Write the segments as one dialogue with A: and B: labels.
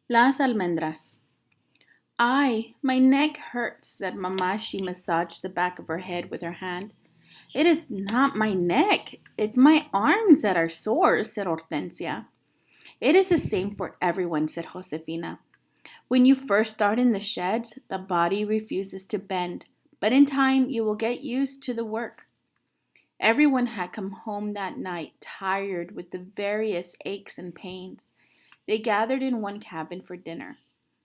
A: Las Almendras. Ay, my neck hurts, said Mamma as she massaged the back of her head with her hand. It is not my neck, it's my arms that are sore, said Hortensia. It is the same for everyone, said Josefina. When you first start in the sheds, the body refuses to bend, but in time you will get used to the work. Everyone had come home that night, tired with the various aches and pains. They gathered in one cabin for dinner,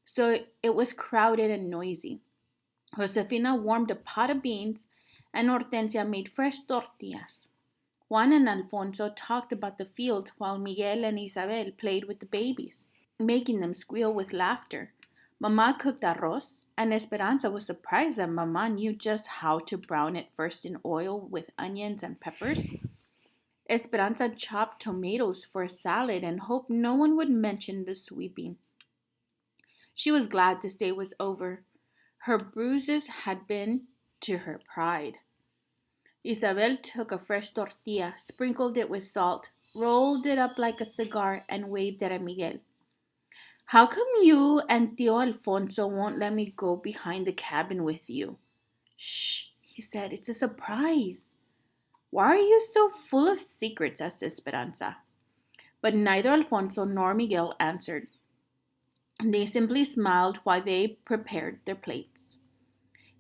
A: so it was crowded and noisy. Josefina warmed a pot of beans, and Hortensia made fresh tortillas. Juan and Alfonso talked about the field while Miguel and Isabel played with the babies, making them squeal with laughter. Mamma cooked arroz, and Esperanza was surprised that Mamma knew just how to brown it first in oil with onions and peppers. Esperanza chopped tomatoes for a salad and hoped no one would mention the sweeping. She was glad this day was over. Her bruises had been to her pride. Isabel took a fresh tortilla, sprinkled it with salt, rolled it up like a cigar, and waved it at Miguel. How come you and Tio Alfonso won't let me go behind the cabin with you? Shh, he said, it's a surprise. Why are you so full of secrets? Asked Esperanza. But neither Alfonso nor Miguel answered. They simply smiled while they prepared their plates.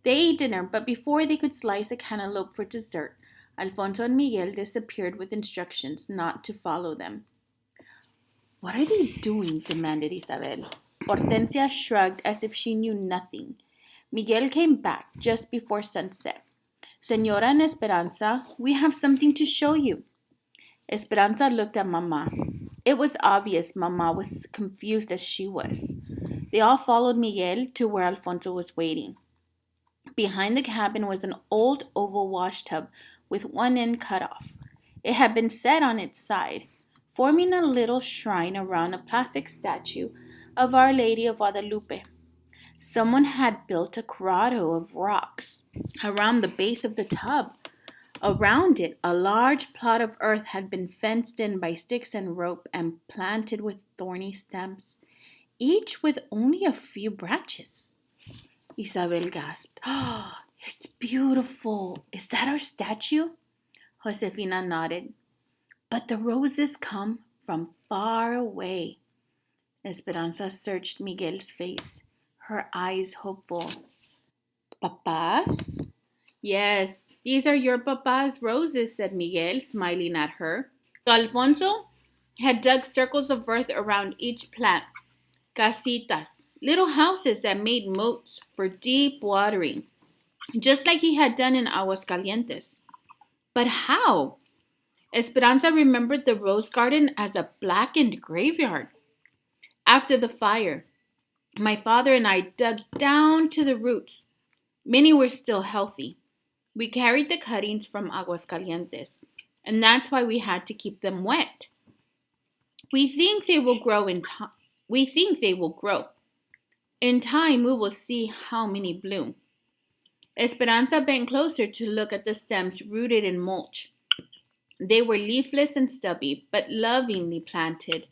A: They ate dinner, but before they could slice a cantaloupe for dessert, Alfonso and Miguel disappeared with instructions not to follow them. What are they doing? Demanded Isabel. Hortensia shrugged as if she knew nothing. Miguel came back just before sunset. Senora and Esperanza, we have something to show you. Esperanza looked at Mamma. It was obvious Mamma was confused as she was. They all followed Miguel to where Alfonso was waiting. Behind the cabin was an old oval washtub with one end cut off. It had been set on its side, forming a little shrine around a plastic statue of Our Lady of Guadalupe. Someone had built a grotto of rocks around the base of the tub. Around it, a large plot of earth had been fenced in by sticks and rope and planted with thorny stems, each with only a few branches. Isabel gasped. Oh, it's beautiful. Is that our statue? Josefina nodded. But the roses come from far away. Esperanza searched Miguel's face, her eyes hopeful. Papas? Yes, these are your papa's roses, said Miguel, smiling at her. Alfonso had dug circles of earth around each plant. Casitas, little houses that made moats for deep watering, just like he had done in Aguascalientes. But how? Esperanza remembered the rose garden as a blackened graveyard. After the fire, my father and I dug down to the roots. Many were still healthy. We carried the cuttings from Aguascalientes, and that's why we had to keep them wet. We think they will grow in time. We think they will grow. In time, we will see how many bloom. Esperanza bent closer to look at the stems rooted in mulch. They were leafless and stubby, but lovingly planted.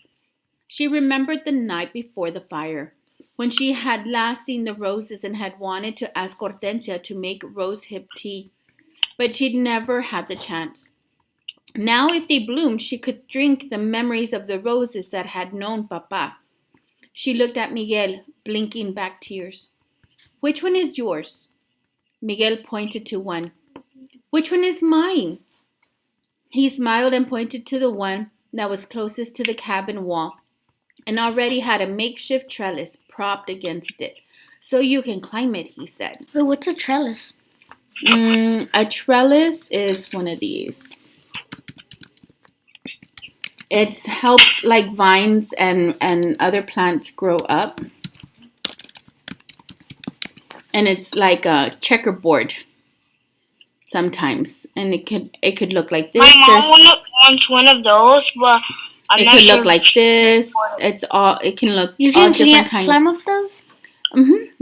A: She remembered the night before the fire, when she had last seen the roses and had wanted to ask Hortensia to make rosehip tea, but she'd never had the chance. Now, if they bloomed, she could drink the memories of the roses that had known Papa. She looked at Miguel, blinking back tears. Which one is yours? Miguel pointed to one. Which one is mine? He smiled and pointed to the one that was closest to the cabin wall and already had a makeshift trellis propped against it. So you can climb it, he said.
B: Wait, what's a trellis?
A: A trellis is one of these. It helps like vines and other plants grow up. And it's like a checkerboard sometimes. And it could look like this.
C: My mom wants one of those, but I'm not sure.
A: It could look like this. It can look
B: You
A: all
B: can
A: different kinds.
B: climb up those?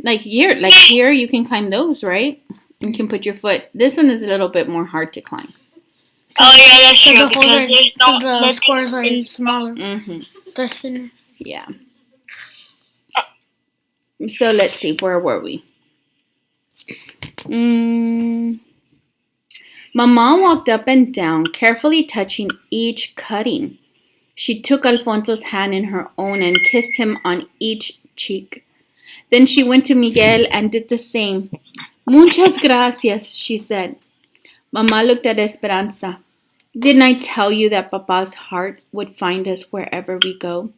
A: Like here you can climb those, right? You can put your foot. This one is a little bit more hard to climb.
C: Oh yeah, that's
B: So
C: true.
B: the
C: Because there's no
B: the scores are smaller.
A: Mm-hmm.
B: They're thinner.
A: Yeah. So let's see, where were we? Mama walked up and down, carefully touching each cutting. She took Alfonso's hand in her own and kissed him on each cheek. Then she went to Miguel and did the same. Muchas gracias, she said. Mama looked at Esperanza. Didn't I tell you that Papa's heart would find us wherever we go?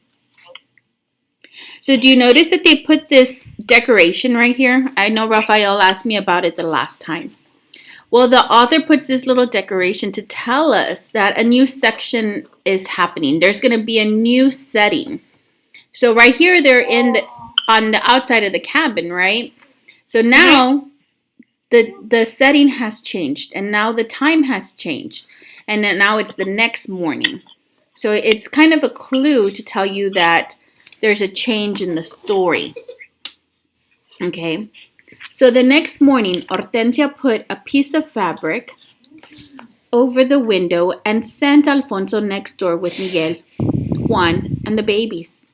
A: So do you notice that they put this decoration right here? I know Rafael asked me about it the last time. Well, the author puts this little decoration to tell us that a new section is happening. There's going to be a new setting. So right here, they're on the outside of the cabin, right? So now the setting has changed, and now the time has changed, and then now it's the next morning. So it's kind of a clue to tell you that there's a change in the story. Okay. So the next morning, Hortensia put a piece of fabric over the window and sent Alfonso next door with Miguel, Juan, and the babies.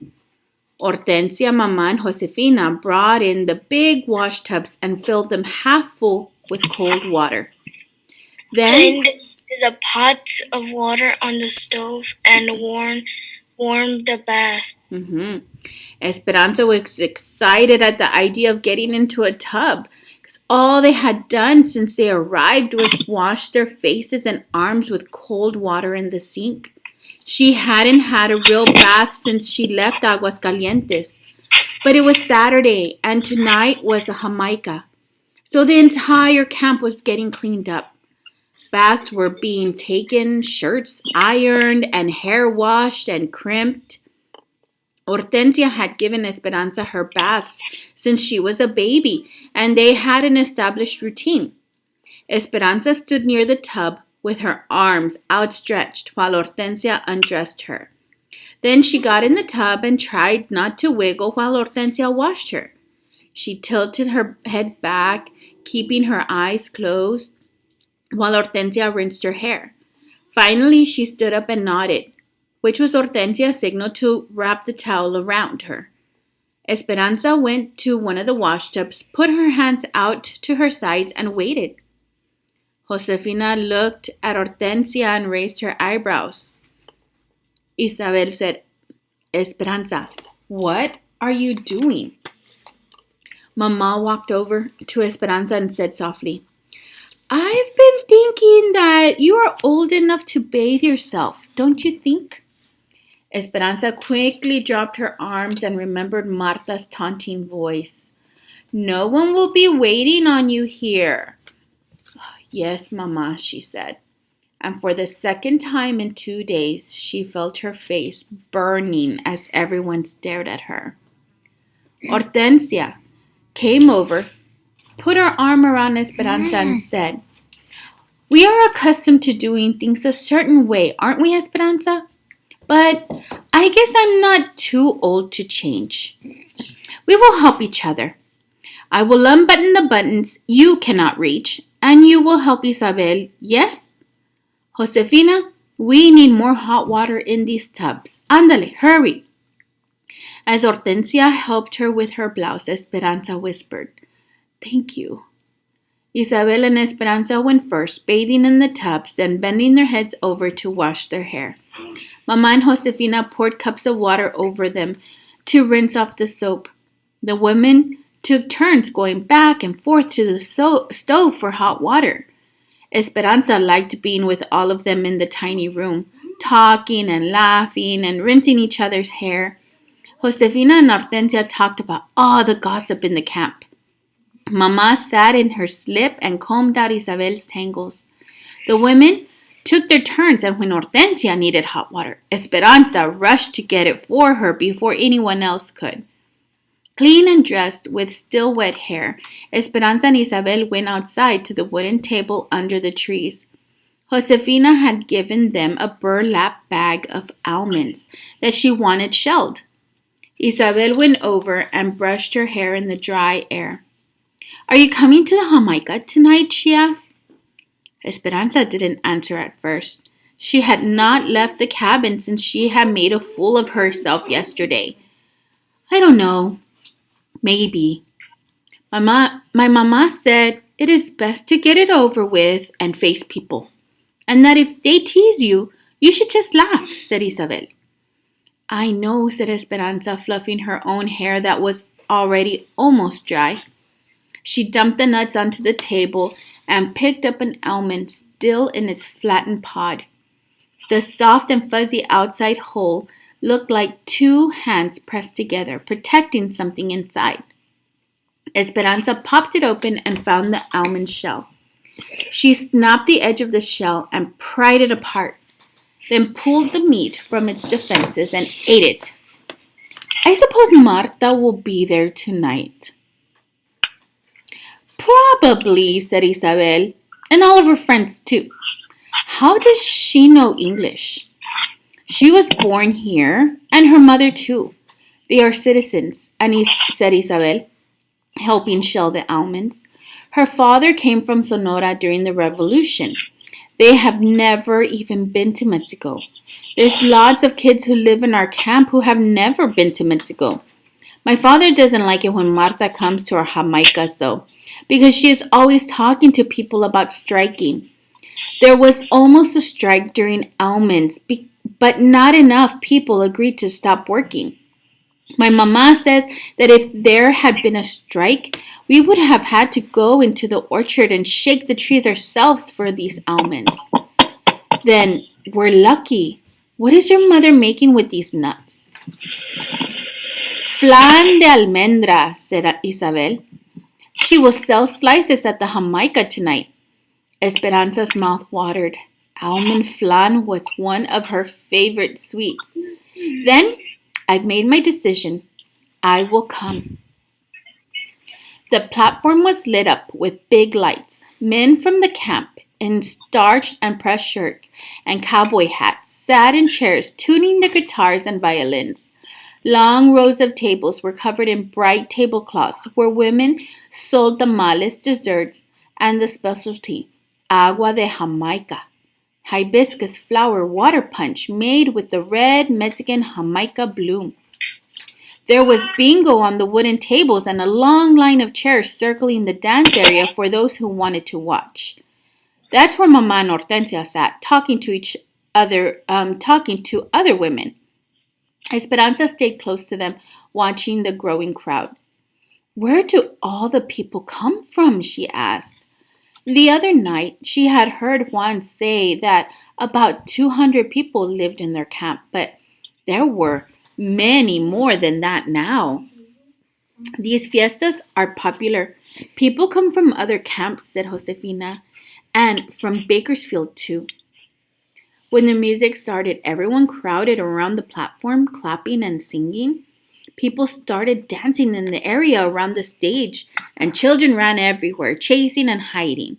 A: Hortensia, Mama, and Josefina brought in the big wash tubs and filled them half full with cold water. Then
C: the pots of water on the stove and warmed the bath.
A: Esperanza was excited at the idea of getting into a tub, because all they had done since they arrived was wash their faces and arms with cold water in the sink. She hadn't had a real bath since she left Aguascalientes. But it was Saturday, and tonight was a Jamaica. So the entire camp was getting cleaned up. Baths were being taken, shirts ironed, and hair washed and crimped. Hortensia had given Esperanza her baths since she was a baby, and they had an established routine. Esperanza stood near the tub with her arms outstretched while Hortensia undressed her. Then she got in the tub and tried not to wiggle while Hortensia washed her. She tilted her head back, keeping her eyes closed, while Hortensia rinsed her hair. Finally, she stood up and nodded, which was Hortensia's signal to wrap the towel around her. Esperanza went to one of the washtubs, put her hands out to her sides, and waited. Josefina looked at Hortensia and raised her eyebrows. Isabel said, Esperanza, what are you doing? Mama walked over to Esperanza and said softly, I've been thinking that you are old enough to bathe yourself, don't you think? Esperanza quickly dropped her arms and remembered Marta's taunting voice. No one will be waiting on you here. Yes, Mama, she said. And for the second time in 2 days, she felt her face burning as everyone stared at her. Hortensia came over, put her arm around Esperanza and said, We are accustomed to doing things a certain way, aren't we, Esperanza? But I guess I'm not too old to change. We will help each other. I will unbutton the buttons you cannot reach, and you will help Isabel, yes? Josefina, we need more hot water in these tubs. Ándale, hurry. As Hortensia helped her with her blouse, Esperanza whispered, Thank you. Isabel and Esperanza went first, bathing in the tubs, then bending their heads over to wash their hair. Mama and Josefina poured cups of water over them to rinse off the soap. The women took turns going back and forth to the stove for hot water. Esperanza liked being with all of them in the tiny room, talking and laughing and rinsing each other's hair. Josefina and Hortensia talked about all the gossip in the camp. Mama sat in her slip and combed out Isabel's tangles. The women took their turns, and when Hortensia needed hot water, Esperanza rushed to get it for her before anyone else could. Clean and dressed with still wet hair, Esperanza and Isabel went outside to the wooden table under the trees. Josefina had given them a burlap bag of almonds that she wanted shelled. Isabel went over and brushed her hair in the dry air. Are you coming to the Jamaica tonight? She asked. Esperanza didn't answer at first. She had not left the cabin since she had made a fool of herself yesterday. I don't know. Maybe. My mama said it is best to get it over with and face people, and that if they tease you, you should just laugh, said Isabel. I know, said Esperanza, fluffing her own hair that was already almost dry. She dumped the nuts onto the table and picked up an almond still in its flattened pod. The soft and fuzzy outside hull looked like two hands pressed together, protecting something inside. Esperanza popped it open and found the almond shell. She snapped the edge of the shell and pried it apart, then pulled the meat from its defenses and ate it. I suppose Marta will be there tonight. Probably, said Isabel, and all of her friends too. How does she know English? She was born here, and her mother too. They are citizens, said Isabel, helping shell the almonds. Her father came from Sonora during the revolution. They have never even been to Mexico. There's lots of kids who live in our camp who have never been to Mexico. My father doesn't like it when Marta comes to our Jamaicas, though, because she is always talking to people about striking. There was almost a strike during almonds, but not enough people agreed to stop working. My mama says that if there had been a strike, we would have had to go into the orchard and shake the trees ourselves for these almonds. Then we're lucky. What is your mother making with these nuts? Flan de almendra, said Isabel. She will sell slices at the Jamaica tonight. Esperanza's mouth watered. Almond flan was one of her favorite sweets. Then, I've made my decision. I will come. The platform was lit up with big lights. Men from the camp, in starched and pressed shirts and cowboy hats, sat in chairs tuning their guitars and violins. Long rows of tables were covered in bright tablecloths where women sold tamales, desserts, and the specialty, agua de Jamaica, hibiscus flower water punch made with the red Mexican Jamaica bloom. There was bingo on the wooden tables and a long line of chairs circling the dance area for those who wanted to watch. That's where Mama and Hortensia sat, talking to other women. Esperanza stayed close to them, watching the growing crowd. Where do all the people come from? She asked. The other night, she had heard Juan say that about 200 people lived in their camp, but there were many more than that now. These fiestas are popular. People come from other camps, said Josefina, and from Bakersfield too. When the music started, everyone crowded around the platform, clapping and singing. People started dancing in the area around the stage, and children ran everywhere, chasing and hiding.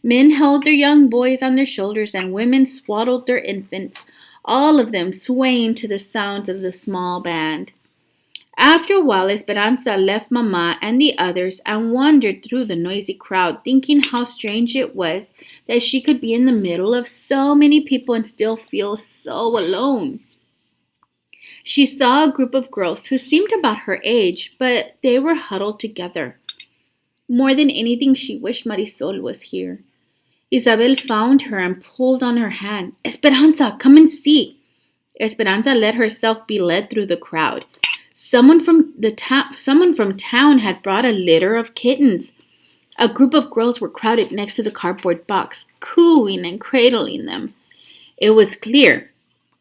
A: Men held their young boys on their shoulders, and women swaddled their infants, all of them swaying to the sounds of the small band. After a while, Esperanza left Mama and the others and wandered through the noisy crowd, thinking how strange it was that she could be in the middle of so many people and still feel so alone. She saw a group of girls who seemed about her age, but they were huddled together. More than anything, she wished Marisol was here. Isabel found her and pulled on her hand. Esperanza, come and see. Esperanza let herself be led through the crowd. Someone from town had brought a litter of kittens. A group of girls were crowded next to the cardboard box, cooing and cradling them. It was clear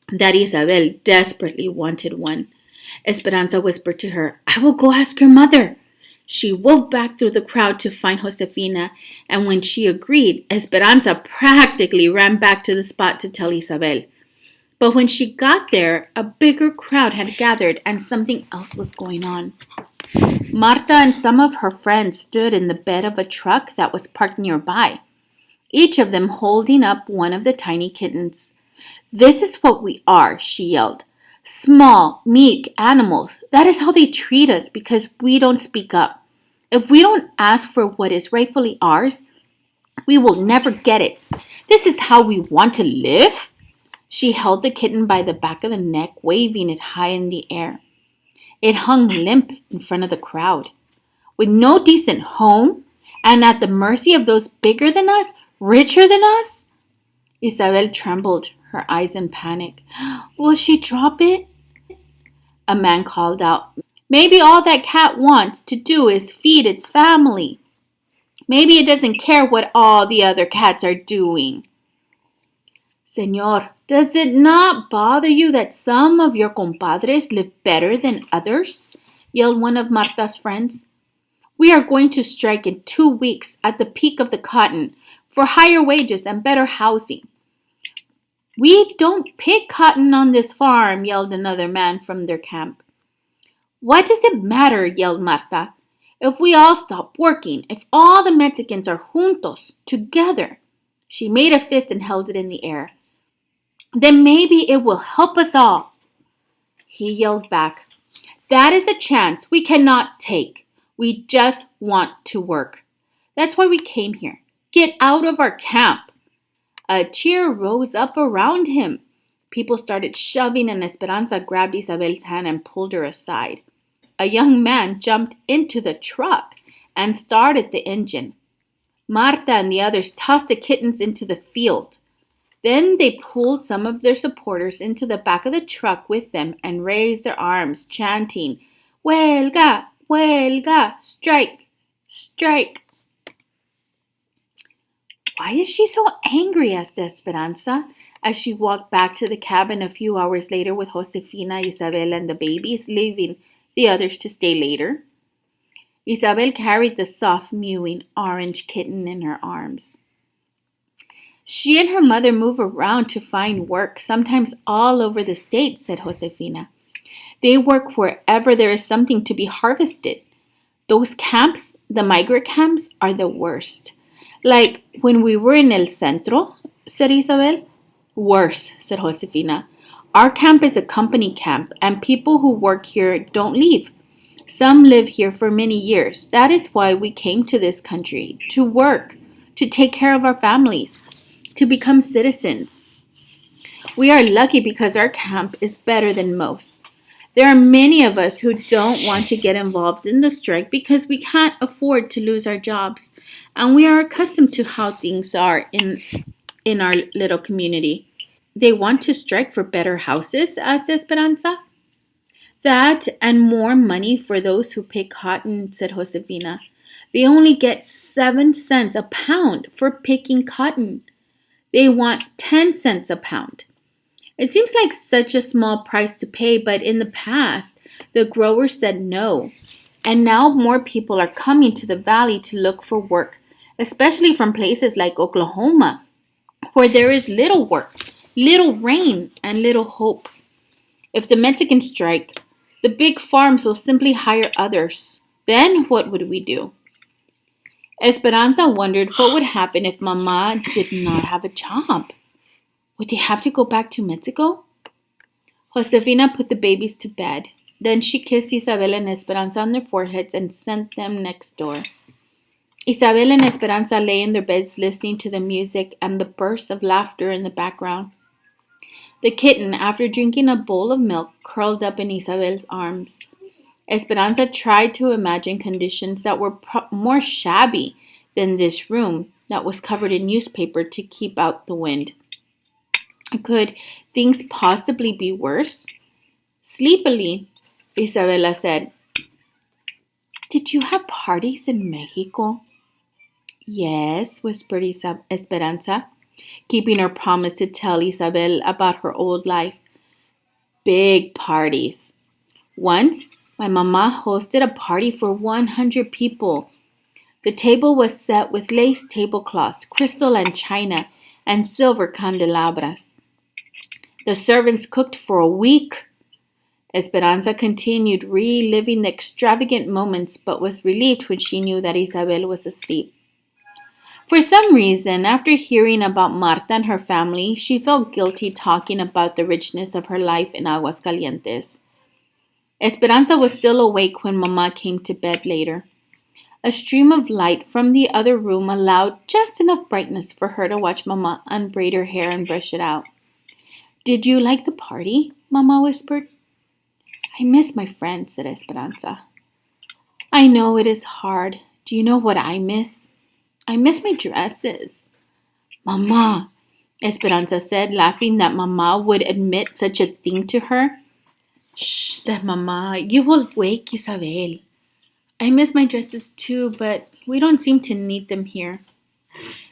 A: that Isabel desperately wanted one. Esperanza whispered to her, I will go ask your mother. She wove back through the crowd to find Josefina, and when she agreed, Esperanza practically ran back to the spot to tell Isabel. But when she got there, a bigger crowd had gathered and something else was going on. Marta and some of her friends stood in the bed of a truck that was parked nearby, each of them holding up one of the tiny kittens. This is what we are, she yelled. Small, meek animals. That is how they treat us because we don't speak up. If we don't ask for what is rightfully ours, we will never get it. This is how we want to live? She held the kitten by the back of the neck, waving it high in the air. It hung limp in front of the crowd. With no decent home and at the mercy of those bigger than us, richer than us? Isabel trembled, her eyes in panic. Will she drop it? A man called out. Maybe all that cat wants to do is feed its family. Maybe it doesn't care what all the other cats are doing. Señor, does it not bother you that some of your compadres live better than others? Yelled one of Marta's friends. We are going to strike in 2 weeks at the peak of the cotton for higher wages and better housing. We don't pick cotton on this farm, yelled another man from their camp. What does it matter, yelled Marta. If we all stop working, if all the Mexicans are juntos, together. She made a fist and held it in the air. Then maybe it will help us all. He yelled back. That is a chance we cannot take. We just want to work. That's why we came here. Get out of our camp. A cheer rose up around him. People started shoving and Esperanza grabbed Isabel's hand and pulled her aside. A young man jumped into the truck and started the engine. Marta and the others tossed the kittens into the field. Then they pulled some of their supporters into the back of the truck with them and raised their arms, chanting, Huelga, huelga, strike, strike. Why is she so angry? Asked Esperanza as she walked back to the cabin a few hours later with Josefina, Isabel, and the babies, leaving the others to stay later. Isabel carried the soft, mewing orange kitten in her arms. She and her mother move around to find work, sometimes all over the state, said Josefina. They work wherever there is something to be harvested. Those camps, the migrant camps, are the worst. Like when we were in El Centro, said Isabel. Worse, said Josefina. Our camp is a company camp, and people who work here don't leave. Some live here for many years. That is why we came to this country, to work, to take care of our families, to become citizens. We are lucky because our camp is better than most. There are many of us who don't want to get involved in the strike because we can't afford to lose our jobs, and we are accustomed to how things are in our little community. They want to strike for better houses, asked Esperanza. That and more money for those who pick cotton, said Josefina. They only get 7 cents a pound for picking cotton. They want 10 cents a pound. It seems like such a small price to pay, but in the past, the growers said no. And now more people are coming to the valley to look for work, especially from places like Oklahoma, where there is little work, little rain, and little hope. If the Mexicans strike, the big farms will simply hire others. Then what would we do? Esperanza wondered what would happen if Mama did not have a job. Would they have to go back to Mexico? Josefina put the babies to bed. Then she kissed Isabel and Esperanza on their foreheads and sent them next door. Isabel and Esperanza lay in their beds listening to the music and the bursts of laughter in the background. The kitten, after drinking a bowl of milk, curled up in Isabel's arms. Esperanza tried to imagine conditions that were more shabby than this room that was covered in newspaper to keep out the wind. Could things possibly be worse? Sleepily, Isabella said, Did you have parties in Mexico? Yes, whispered Esperanza, keeping her promise to tell Isabel about her old life. Big parties. Once, my mama hosted a party for 100 people. The table was set with lace tablecloths, crystal and china, and silver candelabras. The servants cooked for a week. Esperanza continued reliving the extravagant moments, but was relieved when she knew that Isabel was asleep. For some reason, after hearing about Marta and her family, she felt guilty talking about the richness of her life in Aguascalientes. Esperanza was still awake when Mama came to bed later. A stream of light from the other room allowed just enough brightness for her to watch Mama unbraid her hair and brush it out. Did you like the party? Mama whispered. I miss my friends, said Esperanza. I know it is hard. Do you know what I miss? I miss my dresses. Mama, Esperanza said, laughing that Mama would admit such a thing to her. Shh, said Mama, you will wake Isabel. I miss my dresses too, but we don't seem to need them here.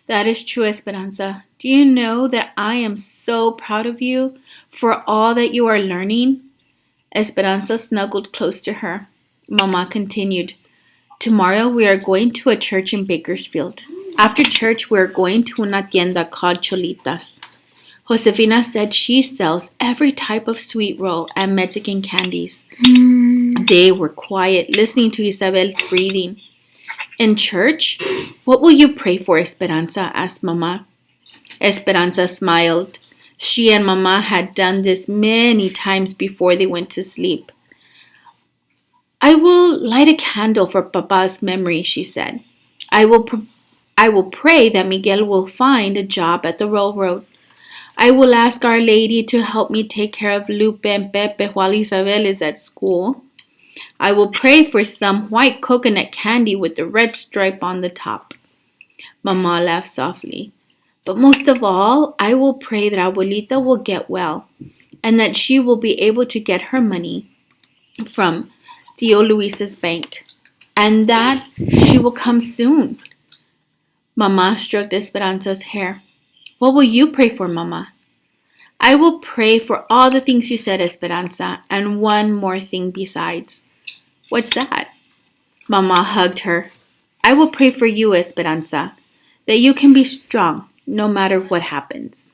A: That is true, Esperanza. Do you know that I am so proud of you for all that you are learning? Esperanza snuggled close to her. Mama continued, tomorrow we are going to a church in Bakersfield. After church, we are going to una tienda called Cholitas. Josefina said she sells every type of sweet roll and Mexican candies. They were quiet, listening to Isabel's breathing. In church, what will you pray for, Esperanza? Asked Mama. Esperanza smiled. She and Mama had done this many times before they went to sleep. I will light a candle for Papa's memory, she said. I will pray that Miguel will find a job at the railroad. I will ask Our Lady to help me take care of Lupe and Pepe while Isabel is at school. I will pray for some white coconut candy with the red stripe on the top. Mama laughed softly. But most of all, I will pray that Abuelita will get well and that she will be able to get her money from Tio Luis's bank and that she will come soon. Mama stroked Esperanza's hair. What will you pray for, Mama? I will pray for all the things you said, Esperanza, and one more thing besides. What's that? Mama hugged her. I will pray for you, Esperanza, that you can be strong no matter what happens.